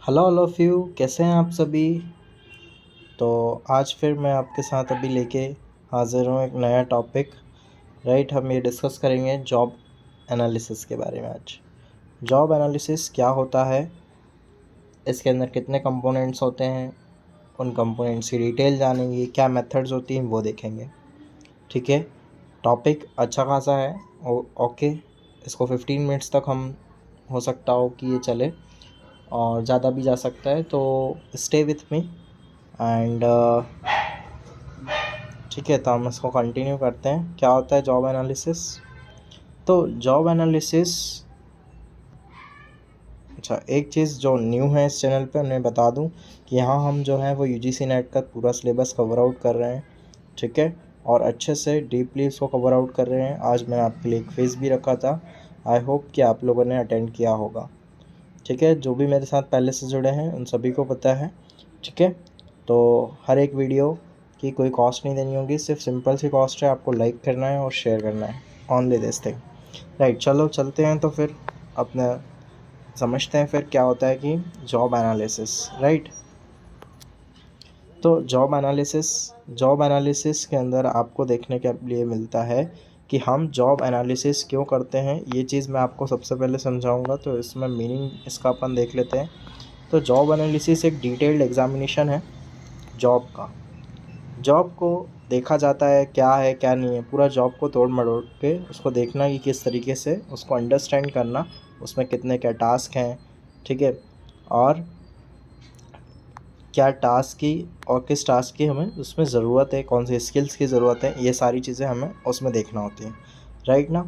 Hello all of you, कैसे हैं आप सभी। तो आज फिर मैं आपके साथ अभी लेके हाज़िर हूँ एक नया टॉपिक। राइट, हम ये डिस्कस करेंगे जॉब एनालिसिस के बारे में। आज जॉब एनालिसिस क्या होता है, इसके अंदर कितने कंपोनेंट्स होते हैं, उन कंपोनेंट्स की डिटेल जानेंगे, क्या मेथड्स होती हैं वो देखेंगे। ठीक है, टॉपिक अच्छा खासा है। ओके, इसको 15 मिनट्स तक हम हो सकता हो कि ये चले और ज़्यादा भी जा सकता है, तो स्टे विथ मी एंड ठीक है। तो हम इसको कंटिन्यू करते हैं। क्या होता है जॉब एनालिसिस। तो जॉब एनालिसिस, अच्छा एक चीज़ जो न्यू है इस चैनल पे उन्हें बता दूं कि यहाँ हम जो है वो यूजीसी नेट का पूरा सिलेबस कवर आउट कर रहे हैं। ठीक है, और अच्छे से डीपली इसको कवर आउट कर रहे हैं। आज मैंने आपके लिए एक क्विज भी रखा था, आई होप कि आप लोगों ने अटेंड किया होगा। ठीक है, जो भी मेरे साथ पहले से जुड़े हैं उन सभी को पता है। ठीक है, तो हर एक वीडियो की कोई कॉस्ट नहीं देनी होगी, सिर्फ सिंपल सी कॉस्ट है, आपको लाइक करना है और शेयर करना है, ओनली दिस थिंग। राइट, चलो चलते हैं। तो फिर अपने समझते हैं फिर क्या होता है कि जॉब एनालिसिस। राइट, तो जॉब एनालिसिस के अंदर आपको देखने के लिए मिलता है कि हम जॉब एनालिसिस क्यों करते हैं। ये चीज़ मैं आपको सबसे पहले समझाऊंगा, तो इसमें मीनिंग इसका अपन देख लेते हैं। तो जॉब एनालिसिस एक डिटेल्ड एग्जामिनेशन है जॉब का। जॉब को देखा जाता है क्या है क्या नहीं है, पूरा जॉब को तोड़ मरोड़ के उसको देखना कि किस तरीके से उसको अंडरस्टैंड करना, उसमें कितने क्या टास्क हैं। ठीक है, और क्या टास्क की और किस टास्क की हमें उसमें ज़रूरत है, कौन सी स्किल्स की ज़रूरत है, ये सारी चीज़ें हमें उसमें देखना होती हैं। राइट ना।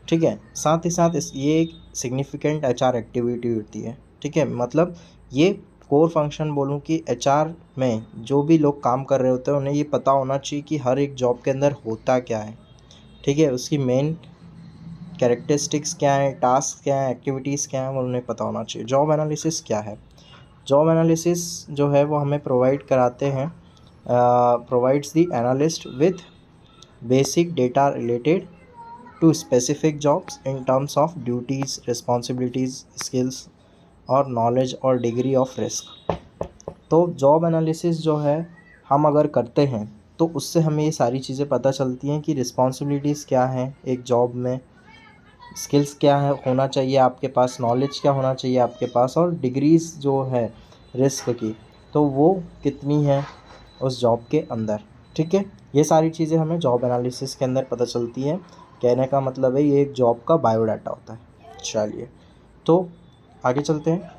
ठीक है, साथ ही साथ ये एक सिग्निफिकेंट एचआर एक्टिविटी होती है। ठीक है, मतलब ये कोर फंक्शन बोलूँ कि एचआर में जो भी लोग काम कर रहे होते हैं उन्हें ये पता होना चाहिए कि हर एक जॉब के अंदर होता क्या है। ठीक है, उसकी मेन कैरेक्टरिस्टिक्स क्या है, टास्क क्या है, एक्टिविटीज़ क्या हैं, वो उन्हें पता होना चाहिए। जॉब एनालिसिस क्या है। जॉब एनालिसिस जो है वो हमें प्रोवाइड कराते हैं, provides the analyst with basic data related to specific jobs in terms of duties, responsibilities, skills और नॉलेज और डिग्री ऑफ रिस्क। तो जॉब एनालिसिस जो है हम अगर करते हैं तो उससे हमें ये सारी चीज़ें पता चलती हैं कि रिस्पॉन्सिबिलिटीज़ क्या हैं एक जॉब में, स्किल्स क्या है होना चाहिए आपके पास, नॉलेज क्या होना चाहिए आपके पास, और डिग्रीज़ जो है रिस्क की तो वो कितनी है उस जॉब के अंदर। ठीक है, ये सारी चीज़ें हमें जॉब एनालिसिस के अंदर पता चलती हैं। कहने का मतलब है ये एक जॉब का बायोडाटा होता है। चलिए, तो आगे चलते हैं।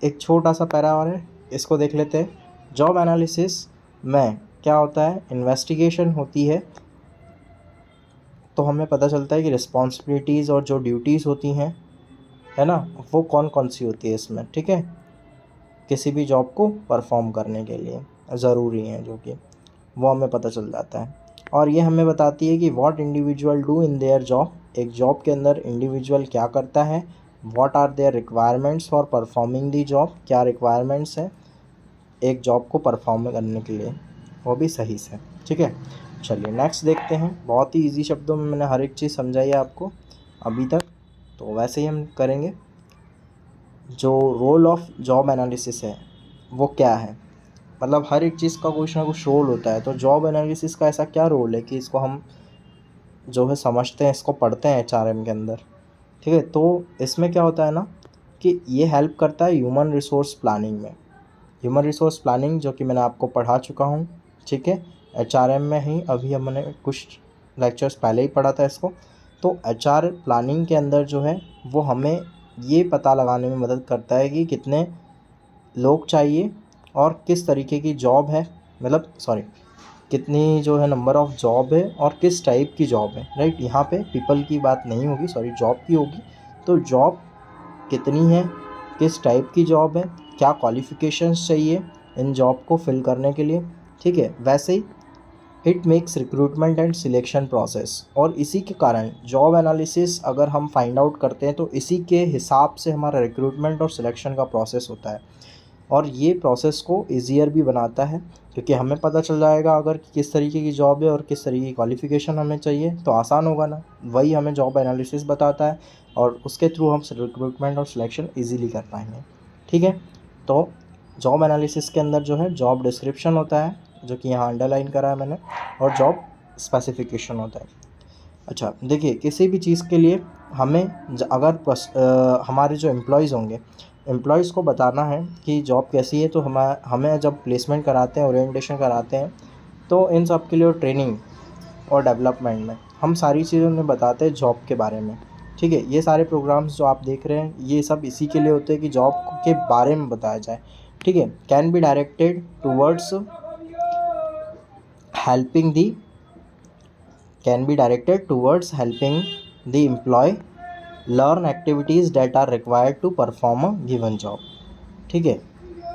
एक छोटा सा पैरा और है, इसको देख लेते हैं। जॉब एनालिसिस में क्या होता है, इन्वेस्टिगेशन होती है, तो हमें पता चलता है कि रिस्पॉन्सिबिलिटीज़ और जो ड्यूटीज़ होती हैं, है ना, वो कौन कौन सी होती है इसमें। ठीक है, किसी भी जॉब को परफॉर्म करने के लिए ज़रूरी हैं, जो कि वो हमें पता चल जाता है। और ये हमें बताती है कि what individual do in their job, एक जॉब के अंदर इंडिविजुअल क्या करता है। What are there requirements for performing the job, क्या रिक्वायरमेंट्स हैं एक जॉब को परफॉर्म करने के लिए, वो भी सही से। ठीक है, चलिए नेक्स्ट देखते हैं। बहुत ही इजी शब्दों में मैंने हर एक चीज़ समझाई है आपको अभी तक, तो वैसे ही हम करेंगे। जो रोल ऑफ जॉब एनालिसिस है वो क्या है, मतलब हर एक चीज़ का कुछ ना कुछ रोल होता है। तो जॉब एनालिसिस का ऐसा क्या रोल है कि इसको हम जो है समझते हैं, इसको पढ़ते हैं एचआरएम के अंदर। ठीक है, तो इसमें क्या होता है ना कि ये हेल्प करता है ह्यूमन रिसोर्स प्लानिंग में। ह्यूमन रिसोर्स प्लानिंग जो कि मैंने आपको पढ़ा चुका हूँ। ठीक है, एचआरएम में ही अभी हमने कुछ लेक्चर्स पहले ही पढ़ा था इसको। तो एचआर प्लानिंग के अंदर जो है वो हमें ये पता लगाने में मदद करता है कि कितने लोग चाहिए और किस तरीके की जॉब है, मतलब सॉरी, कितनी जो है नंबर ऑफ़ जॉब है और किस टाइप की जॉब है। राइट, यहाँ पे पीपल की बात नहीं होगी, सॉरी, जॉब की होगी। तो जॉब कितनी है, किस टाइप की जॉब है, क्या क्वालिफ़िकेशंस चाहिए इन जॉब को फिल करने के लिए। ठीक है, वैसे ही it makes recruitment and selection process, और इसी के कारण जॉब एनालिसिस अगर हम फाइंड आउट करते हैं तो इसी के हिसाब से हमारा रिक्रूटमेंट और सिलेक्शन का प्रोसेस होता है। और ये प्रोसेस को ईज़ियर भी बनाता है, क्योंकि हमें पता चल जाएगा अगर किस तरीके की जॉब है और किस तरीके की क्वालिफ़िकेशन हमें चाहिए, तो आसान होगा ना। वही हमें जॉब एनालिसिस बताता है और उसके थ्रू हम रिक्रूटमेंट और सिलेक्शन ईज़िली कर पाएंगे। ठीक है। तो जॉब एनालिसिस के अंदर जो है जॉब डिस्क्रिप्शन होता है, जो कि यहाँ अंडरलाइन करा है मैंने, और जॉब स्पेसिफिकेशन होता है। अच्छा देखिए, किसी भी चीज़ के लिए हमें अगर हमारे जो एम्प्लॉयज़ होंगे, एम्प्लॉयज़ को बताना है कि जॉब कैसी है, तो हमें जब प्लेसमेंट कराते हैं, ओरिएंटेशन कराते हैं, तो इन सब के लिए ट्रेनिंग और डेवलपमेंट में हम सारी चीज़ें उन्हें बताते हैं जॉब के बारे में। ठीक है, ये सारे प्रोग्राम्स जो आप देख रहे हैं, ये सब इसी के लिए होते हैं कि जॉब के बारे में बताया जाए। ठीक है, can be directed towards helping the can be directed towards helping the employee learn activities that are required to perform a given job। ठीक है,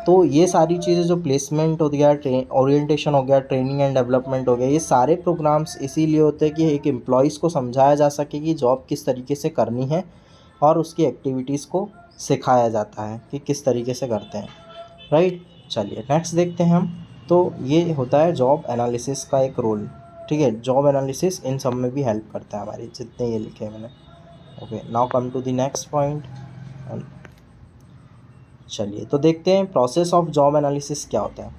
तो ये सारी चीज़ें जो प्लेसमेंट हो गया, ओरिएंटेशन हो गया, ट्रेनिंग एंड डेवलपमेंट हो गया, ये सारे प्रोग्राम्स इसीलिए होते हैं कि एक एम्प्लॉयज़ को समझाया जा सके कि जॉब किस तरीके से करनी है, और उसकी एक्टिविटीज़ को सिखाया जाता है कि किस तरीके से करते हैं। राइट, चलिए नेक्स्ट देखते हैं हम। तो ये होता है जॉब एनालिसिस का एक रोल। ठीक है, जॉब एनालिसिस इन सब में भी हेल्प करता है हमारी, जितने ये लिखे हैं मैंने। Okay, now come to the next point. चलिए तो देखते हैं प्रोसेस ऑफ जॉब एनालिसिस क्या होता है।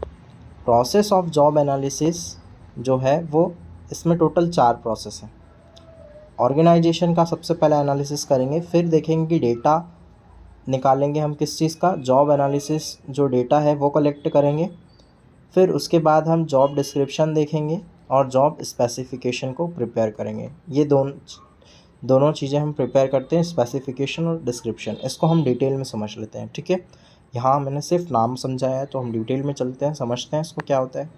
प्रोसेस ऑफ जॉब एनालिसिस जो है वो, इसमें टोटल 4 प्रोसेस हैं। ऑर्गेनाइजेशन का सबसे पहले एनालिसिस करेंगे, फिर देखेंगे कि डेटा निकालेंगे हम किस चीज़ का, जॉब एनालिसिस जो डेटा है वो कलेक्ट करेंगे, फिर उसके बाद हम जॉब डिस्क्रिप्शन देखेंगे और जॉब स्पेसिफिकेशन को प्रिपेयर करेंगे। ये दोनों चीज़ें हम प्रिपेयर करते हैं, स्पेसिफिकेशन और डिस्क्रिप्शन। इसको हम डिटेल में समझ लेते हैं। ठीक है, यहाँ मैंने सिर्फ नाम समझाया है, तो हम डिटेल में चलते हैं, समझते हैं इसको क्या होता है।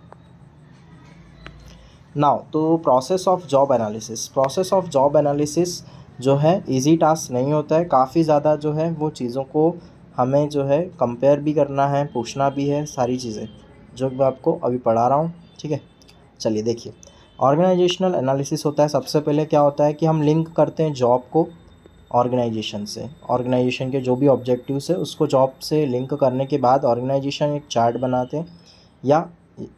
नाउ तो process of job analysis. Process of job analysis जो है इजी टास्क नहीं होता है, काफ़ी ज़्यादा जो है वो चीज़ों को हमें जो है कंपेयर भी करना है, पूछना भी है, सारी चीज़ें जो मैं आपको अभी पढ़ा रहा हूँ। ठीक है, चलिए देखिए, ऑर्गेनाइजेशनल एनालिसिस होता है। सबसे पहले क्या होता है कि हम लिंक करते हैं जॉब को ऑर्गेनाइजेशन से। ऑर्गेनाइजेशन के जो भी ऑब्जेक्टिव्स है उसको जॉब से लिंक करने के बाद ऑर्गेनाइजेशन एक चार्ट बनाते हैं, या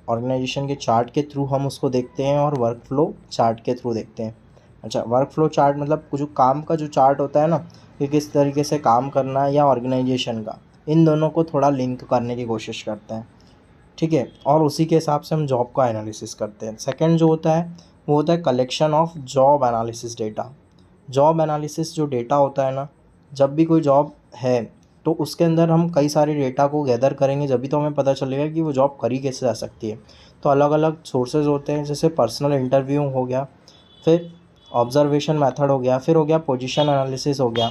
ऑर्गेनाइजेशन के चार्ट के थ्रू हम उसको देखते हैं, और वर्क फ्लो चार्ट के थ्रू देखते हैं। अच्छा, वर्क फ्लो चार्ट मतलब जो काम का जो चार्ट होता है ना, कि किस तरीके से काम करना है, या ऑर्गेनाइजेशन का, इन दोनों को थोड़ा लिंक करने की कोशिश करते हैं। ठीक है, और उसी के हिसाब से हम जॉब का एनालिसिस करते हैं। सेकंड जो होता है वो होता है collection of job analysis data. Job analysis जो डेटा होता है ना, जब भी कोई जॉब है तो उसके अंदर हम कई सारे डेटा को गैदर करेंगे, जब भी तो हमें पता चलेगा कि वो जॉब करी कैसे जा सकती है। तो अलग अलग सोर्सेज होते हैं, जैसे पर्सनल इंटरव्यू हो गया, फिर ऑब्जर्वेशन मेथड हो गया, फिर हो गया पोजीशन एनालिसिस हो गया,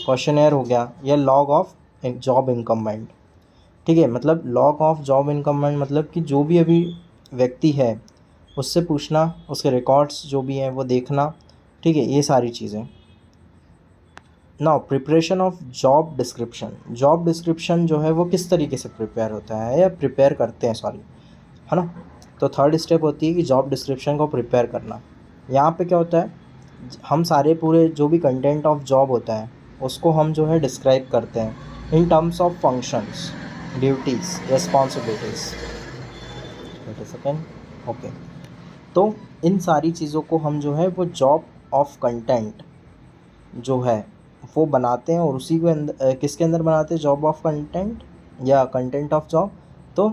क्वेश्चनेयर हो गया, या लॉग ऑफ जॉब इनकम्बेंट। ठीक है, मतलब लॉग ऑफ जॉब इनकम्बेंट मतलब कि जो भी अभी व्यक्ति है उससे पूछना, उसके रिकॉर्ड्स जो भी हैं वो देखना। ठीक है, ये सारी चीज़ें। Now preparation of job description. Job description जो है वो किस तरीके से प्रिपेयर होता है, या प्रिपेयर करते हैं, सॉरी, है ना। तो थर्ड स्टेप होती है कि जॉब डिस्क्रिप्शन को प्रिपेयर करना। यहाँ पे क्या होता है, हम सारे पूरे जो भी कंटेंट ऑफ जॉब होता है उसको हम जो है डिस्क्राइब करते हैं in terms of functions, duties, responsibilities. Wait a second. Okay, तो इन सारी चीज़ों को हम जो है वो जॉब ऑफ कंटेंट जो है वो बनाते हैं, और उसी को किसके अंदर बनाते हैं, जॉब ऑफ कंटेंट या कंटेंट ऑफ जॉब, तो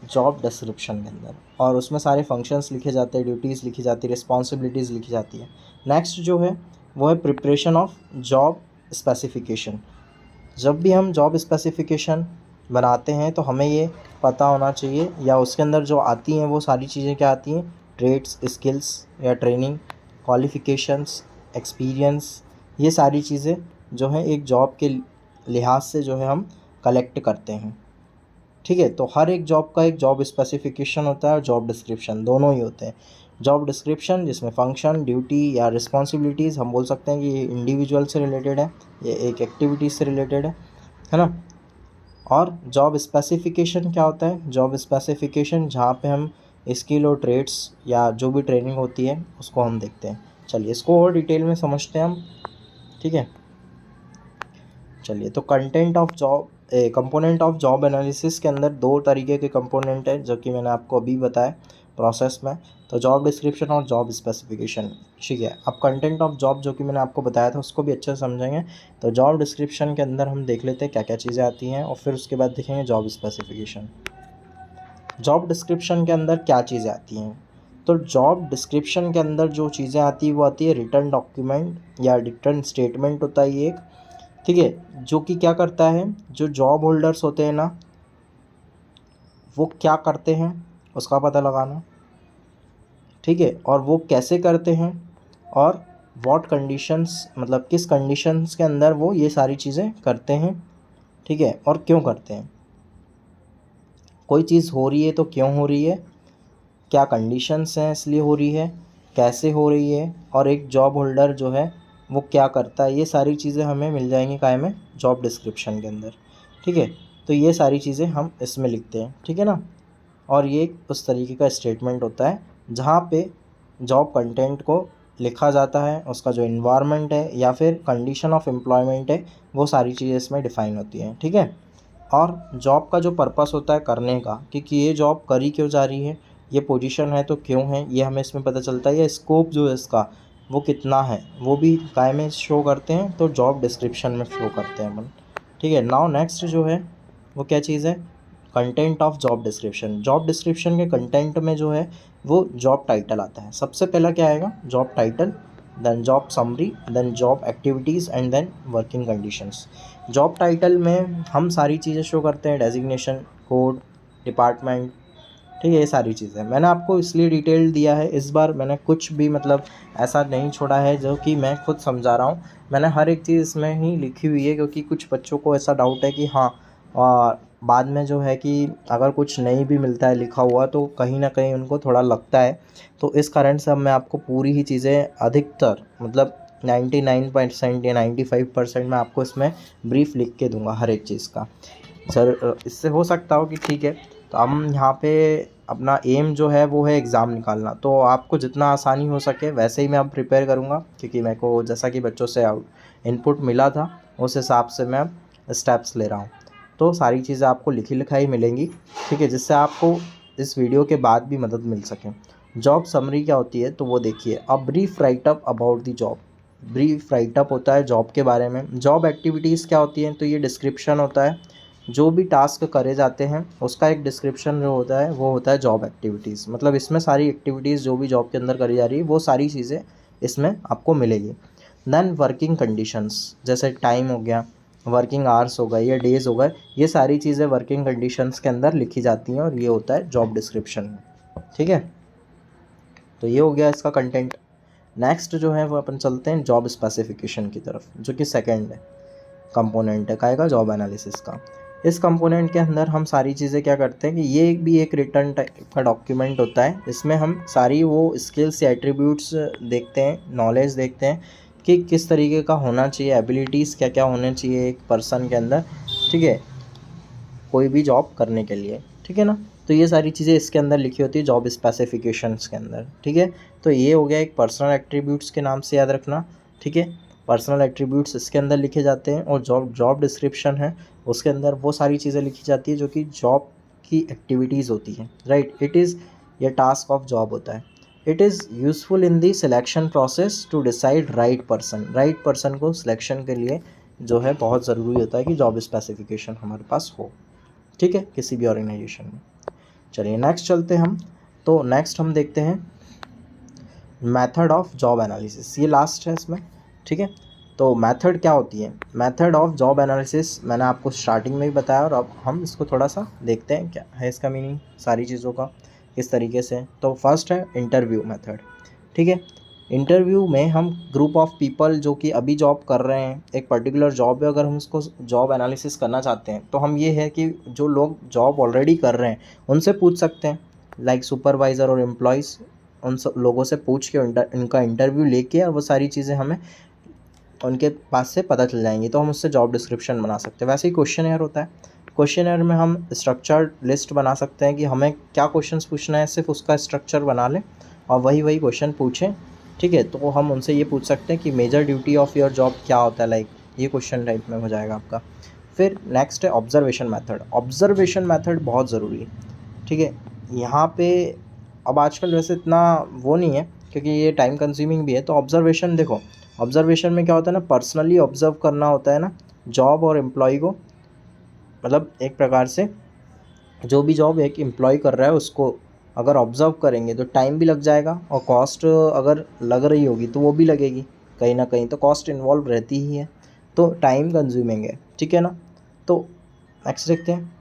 जॉब डिस्क्रिप्शन के अंदर, और उसमें सारे फंक्शंस लिखे जाते हैं, ड्यूटीज़ लिखी जाती है, रिस्पॉन्सिबिलिटीज़ लिखी जाती है। नेक्स्ट जो है वो है प्रिपरेशन ऑफ जॉब स्पेसिफिकेशन। जब भी हम जॉब स्पेसिफिकेशन बनाते हैं तो हमें ये पता होना चाहिए, या उसके अंदर जो आती हैं वो सारी चीज़ें क्या आती हैं, ट्रेड्स, स्किल्स या ट्रेनिंग, क्वालिफ़िकेशंस, एक्सपीरियंस, ये सारी चीज़ें जो हैं एक जॉब के लिहाज से जो है हम कलेक्ट करते हैं। ठीक है, तो हर एक जॉब का एक जॉब स्पेसिफिकेशन होता है और जॉब डिस्क्रिप्शन, दोनों ही होते हैं। जॉब डिस्क्रिप्शन जिसमें फंक्शन, ड्यूटी या रिस्पॉन्सिबिलिटीज़, हम बोल सकते हैं कि ये इंडिविजुअल से रिलेटेड है, ये एक एक्टिविटी से रिलेटेड है ना। और जॉब स्पेसिफिकेशन क्या होता है, जॉब स्पेसिफिकेशन जहाँ पे हम स्किल और ट्रेड्स या जो भी ट्रेनिंग होती है उसको हम देखते हैं। चलिए इसको और डिटेल में समझते हैं हम। ठीक है, चलिए तो content of job, component of job analysis के अंदर 2 तरीके के कंपोनेंट हैं, जो कि मैंने आपको अभी बताया। प्रोसेस में। तो जॉब डिस्क्रिप्शन और जॉब स्पेसिफिकेशन, ठीक है। अब कंटेंट ऑफ जॉब जो कि मैंने आपको बताया था उसको भी अच्छे से समझेंगे। तो जॉब डिस्क्रिप्शन के अंदर हम देख लेते हैं क्या क्या चीज़ें आती हैं और फिर उसके बाद देखेंगे जॉब स्पेसिफिकेशन। जॉब डिस्क्रिप्शन के अंदर क्या चीज़ें आती हैं? तो जॉब डिस्क्रिप्शन के अंदर जो चीज़ें आती है वो आती है रिटर्न डॉक्यूमेंट या रिटर्न स्टेटमेंट होता है ये एक, ठीक है, जो कि क्या करता है, जो जॉब होल्डर्स होते हैं ना वो क्या करते हैं उसका पता लगाना, ठीक है, और वो कैसे करते हैं और व्हाट कंडीशंस, मतलब किस कंडीशंस के अंदर वो ये सारी चीज़ें करते हैं, ठीक है, और क्यों करते हैं। कोई चीज़ हो रही है तो क्यों हो रही है, क्या कंडीशंस हैं इसलिए हो रही है, कैसे हो रही है, और एक जॉब होल्डर जो है वो क्या करता है, ये सारी चीज़ें हमें मिल जाएंगी काय में, जॉब डिस्क्रिप्शन के अंदर, ठीक है। तो ये सारी चीज़ें हम इसमें लिखते हैं, ठीक है ना। और ये उस तरीके का स्टेटमेंट होता है जहाँ पे जॉब कंटेंट को लिखा जाता है, उसका जो इन्वायरमेंट है या फिर कंडीशन ऑफ एम्प्लॉयमेंट है वो सारी चीज़ें इसमें डिफ़ाइन होती हैं, ठीक है। और जॉब का जो पर्पस होता है करने का, कि ये जॉब करी क्यों जा रही है, ये पोजीशन है तो क्यों है, ये हमें इसमें पता चलता है। या स्कोप जो है इसका वो कितना है वो भी काय में शो करते हैं, तो जॉब डिस्क्रिप्शन में शो करते हैं अपन, ठीक है। नाउ नेक्स्ट जो है वो क्या चीज़ है, content of job description. Job description के कंटेंट में जो है वो जॉब टाइटल आता है। सबसे पहला क्या आएगा, job title, then job summary, then job activities and then working conditions. Job title में हम सारी चीज़ें शो करते हैं, डेजिग्नेशन, कोड, डिपार्टमेंट, ठीक है, ये सारी चीज़ें मैंने आपको इसलिए डिटेल दिया है। इस बार मैंने कुछ भी मतलब ऐसा नहीं छोड़ा है जो कि मैं खुद समझा रहा हूँ, मैंने हर एक चीज़ इसमें ही लिखी हुई है, क्योंकि कुछ बच्चों को ऐसा डाउट है कि हाँ बाद में जो है कि अगर कुछ नहीं भी मिलता है लिखा हुआ तो कहीं ना कहीं उनको थोड़ा लगता है। तो इस कारण से अब मैं आपको पूरी ही चीज़ें अधिकतर मतलब 99% या 95% मैं आपको इसमें ब्रीफ लिख के दूंगा हर एक चीज़ का। सर इससे हो सकता हो कि ठीक है, तो हम यहाँ पे अपना एम जो है वो है एग्ज़ाम निकालना, तो आपको जितना आसानी हो सके वैसे ही मैं अब प्रिपेयर करूँगा, क्योंकि मेरे को जैसा कि बच्चों से इनपुट मिला था उस हिसाब से मैं अब स्टेप्स ले रहा हूँ। तो सारी चीज़ें आपको लिखी लिखाई मिलेंगी, ठीक है, जिससे आपको इस वीडियो के बाद भी मदद मिल सके। जॉब समरी क्या होती है तो वो देखिए, a brief write-up about the job. Brief write-up होता है जॉब के बारे में। जॉब एक्टिविटीज़ क्या होती हैं तो ये डिस्क्रिप्शन होता है, जो भी टास्क करे जाते हैं उसका एक डिस्क्रिप्शन जो होता है वो होता है जॉब एक्टिविटीज़। मतलब इसमें सारी एक्टिविटीज़ जो भी जॉब के अंदर करी जा रही है वो सारी चीज़ें इसमें आपको मिलेगी। देन वर्किंग कंडीशंस, जैसे टाइम हो गया, वर्किंग आवर्स हो गए या डेज़ हो गए, ये सारी चीज़ें वर्किंग कंडीशंस के अंदर लिखी जाती हैं और ये होता है जॉब डिस्क्रिप्शन में, ठीक है। तो ये हो गया इसका कंटेंट। नेक्स्ट जो है वो अपन चलते हैं जॉब स्पेसिफिकेशन की तरफ, जो कि सेकंड है कंपोनेंट है काएगा जॉब एनालिसिस का। इस कंपोनेंट के अंदर हम सारी चीज़ें क्या करते हैं कि ये भी एक रिटर्न टाइप का डॉक्यूमेंट होता है। इसमें हम सारी वो स्किल्स या एट्रीब्यूट्स देखते हैं, नॉलेज देखते हैं कि किस तरीके का होना चाहिए, एबिलिटीज़ क्या क्या होने चाहिए एक पर्सन के अंदर, ठीक है, कोई भी जॉब करने के लिए, ठीक है ना। तो ये सारी चीज़ें इसके अंदर लिखी होती है जॉब स्पेसिफिकेशंस के अंदर, ठीक है। तो ये हो गया एक पर्सनल एट्रीब्यूट्स के नाम से याद रखना, ठीक है। पर्सनल एट्रीब्यूट्स इसके अंदर लिखे जाते हैं और जॉब डिस्क्रिप्शन है उसके अंदर वो सारी चीज़ें लिखी जाती है जो कि जॉब की एक्टिविटीज़ होती हैं, राइट। इट इज़ ये टास्क ऑफ जॉब होता है। It is useful in the selection process to decide right person. Right person को सिलेक्शन के लिए जो है बहुत ज़रूरी होता है कि जॉब स्पेसिफिकेशन हमारे पास हो, ठीक है, किसी भी ऑर्गेनाइजेशन में। चलिए नेक्स्ट चलते हैं हम। तो नेक्स्ट हम देखते हैं मेथड ऑफ जॉब एनालिसिस, ये लास्ट है इसमें, ठीक है। तो मेथड क्या होती है, मेथड ऑफ जॉब एनालिसिस मैंने आपको स्टार्टिंग में ही बताया और अब हम इसको थोड़ा सा देखते हैं क्या है इसका मीनिंग सारी चीज़ों का किस तरीके से। तो फर्स्ट है इंटरव्यू मेथड, ठीक है। इंटरव्यू में हम ग्रुप ऑफ पीपल जो कि अभी जॉब कर रहे हैं, एक पर्टिकुलर जॉब है, अगर हम उसको जॉब एनालिसिस करना चाहते हैं तो हम ये है कि जो लोग जॉब ऑलरेडी कर रहे हैं उनसे पूछ सकते हैं, लाइक सुपरवाइज़र और एम्प्लॉयज़, उन सब लोगों से पूछ के इनका इंटरव्यू लेके और वो सारी चीज़ें हमें उनके पास से पता चल जाएंगी, तो हम उससे जॉब डिस्क्रिप्शन बना सकते हैं। वैसे ही क्वेश्चनर होता है, क्वेश्चनर में हम स्ट्रक्चर्ड लिस्ट बना सकते हैं कि हमें क्या क्वेश्चंस पूछना है, सिर्फ उसका स्ट्रक्चर बना लें और वही क्वेश्चन पूछें, ठीक है। तो हम उनसे ये पूछ सकते हैं कि major duty of your job क्या होता है, लाइक ये क्वेश्चन टाइप में हो जाएगा आपका। फिर नेक्स्ट है ऑब्जर्वेशन मेथड। ऑब्जर्वेशन मेथड बहुत ज़रूरी है, ठीक है। यहाँ पे अब आजकल वैसे इतना वो नहीं है क्योंकि ये टाइम कंज्यूमिंग भी है। तो ऑब्जर्वेशन देखो, ऑब्जर्वेशन में क्या होता है ना, पर्सनली ऑब्जर्व करना होता है ना जॉब और एम्प्लॉय को, मतलब एक प्रकार से जो भी जॉब एक एम्प्लॉय कर रहा है उसको अगर ऑब्जर्व करेंगे तो टाइम भी लग जाएगा, और कॉस्ट अगर लग रही होगी तो वो भी लगेगी, कहीं ना कहीं तो कॉस्ट इन्वॉल्व रहती ही है, तो टाइम कंज्यूमिंग है, ठीक है ना। तो नेक्स्ट देखते हैं।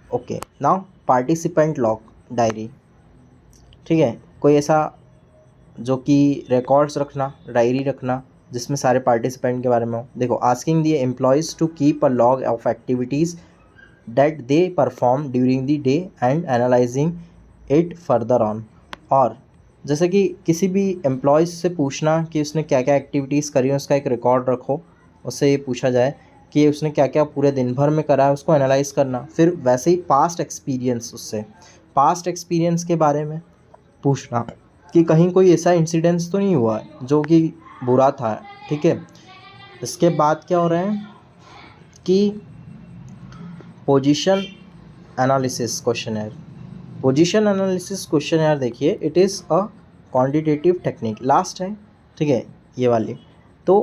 Okay, now participant log diary, ठीक है, कोई ऐसा जो कि रिकॉर्ड्स रखना, डायरी रखना जिसमें सारे पार्टिसिपेंट के बारे में हो। देखो, asking the employees to keep a log of activities that they perform during the day and analysing it further on. और जैसे कि किसी भी एम्प्लॉयज़ से पूछना कि उसने क्या क्या एक्टिविटीज़ करी हैं, उसका एक रिकॉर्ड रखो। उससे ये पूछा जाए कि उसने क्या क्या पूरे दिन भर में करा है, उसको एनालाइज करना। फिर वैसे ही पास्ट एक्सपीरियंस, उससे पास्ट एक्सपीरियंस के बारे में पूछना कि कहीं कोई ऐसा इंसिडेंस तो नहीं हुआ है जो कि बुरा था, ठीक है। इसके बाद क्या हो रहा है कि position analysis questionnaire. Position analysis questionnaire देखिए, it is a quantitative technique, last है, ठीक है, ये वाली। तो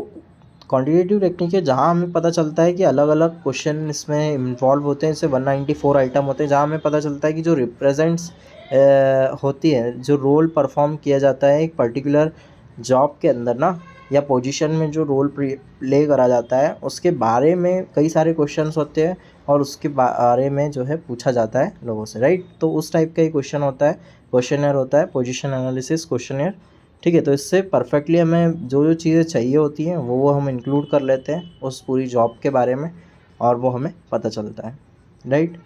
क्वांटिटेटिव टेक्निक है जहाँ हमें पता चलता है कि अलग अलग क्वेश्चन इसमें इन्वॉल्व होते हैं। इससे 194 आइटम होते हैं जहाँ हमें पता चलता है कि जो रिप्रेजेंट्स होती है, जो रोल परफॉर्म किया जाता है एक पर्टिकुलर जॉब के अंदर ना, या पोजीशन में जो रोल प्ले करा जाता है उसके बारे में कई सारे क्वेश्चंस होते हैं, और उसके बारे में जो है पूछा जाता है लोगों से, राइट। तो उस टाइप का ही क्वेश्चन होता है, क्वेश्चनर होता है पोजीशन एनालिसिस क्वेश्चनर, ठीक है। तो इससे परफेक्टली हमें जो जो चीज़ें चाहिए होती हैं वो हम इंक्लूड कर लेते हैं उस पूरी जॉब के बारे में, और वो हमें पता चलता है, राइट।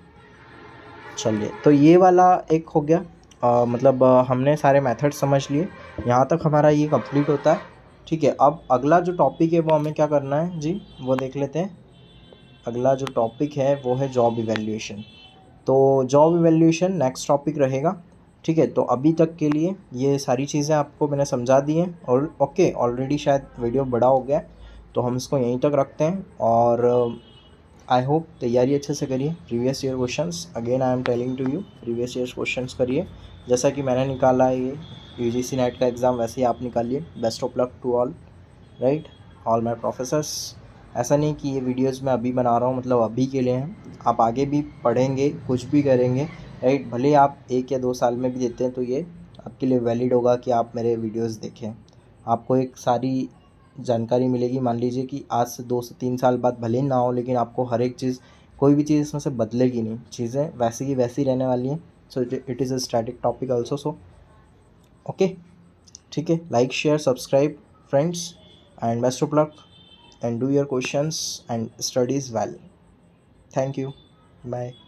चलिए, तो ये वाला एक हो गया, मतलब हमने सारे मेथड समझ लिए, यहाँ तक हमारा ये कंप्लीट होता है, ठीक है। अब अगला जो टॉपिक है वो हमें क्या करना है जी, वो देख लेते हैं। अगला जो टॉपिक है वो है जॉब इवैल्यूएशन। तो जॉब इवैल्यूएशन नेक्स्ट टॉपिक रहेगा, ठीक है। तो अभी तक के लिए ये सारी चीज़ें आपको मैंने समझा दी हैं, और ओके, ऑलरेडी शायद वीडियो बड़ा हो गया है, तो हम इसको यहीं तक रखते हैं। और आई होप तैयारी अच्छे से करिए। Previous year questions, again I am telling to you, previous year questions करिए, जैसा कि मैंने निकाला है ये यूजीसी नेट का एग्ज़ाम, वैसे ही आप निकालिए। Best of luck to all, right, all my professors. ऐसा नहीं कि ये वीडियोस मैं अभी बना रहा हूँ मतलब अभी के लिए हैं, आप आगे भी पढ़ेंगे, कुछ भी करेंगे, राइट, भले आप 1 या 2 साल में भी देते हैं तो ये आपके लिए वैलिड होगा कि आप मेरे वीडियोस देखें। आपको एक सारी जानकारी मिलेगी। मान लीजिए कि आज से 2 से 3 साल बाद भले ही ना हो, लेकिन आपको हर एक चीज़, कोई भी चीज़ इसमें से बदलेगी नहीं, चीज़ें वैसी की वैसी रहने वाली हैं। So it is a static topic also. So okay, ठीक है, like share subscribe friends, and best of luck, and do your questions and studies well. Thank you. Bye.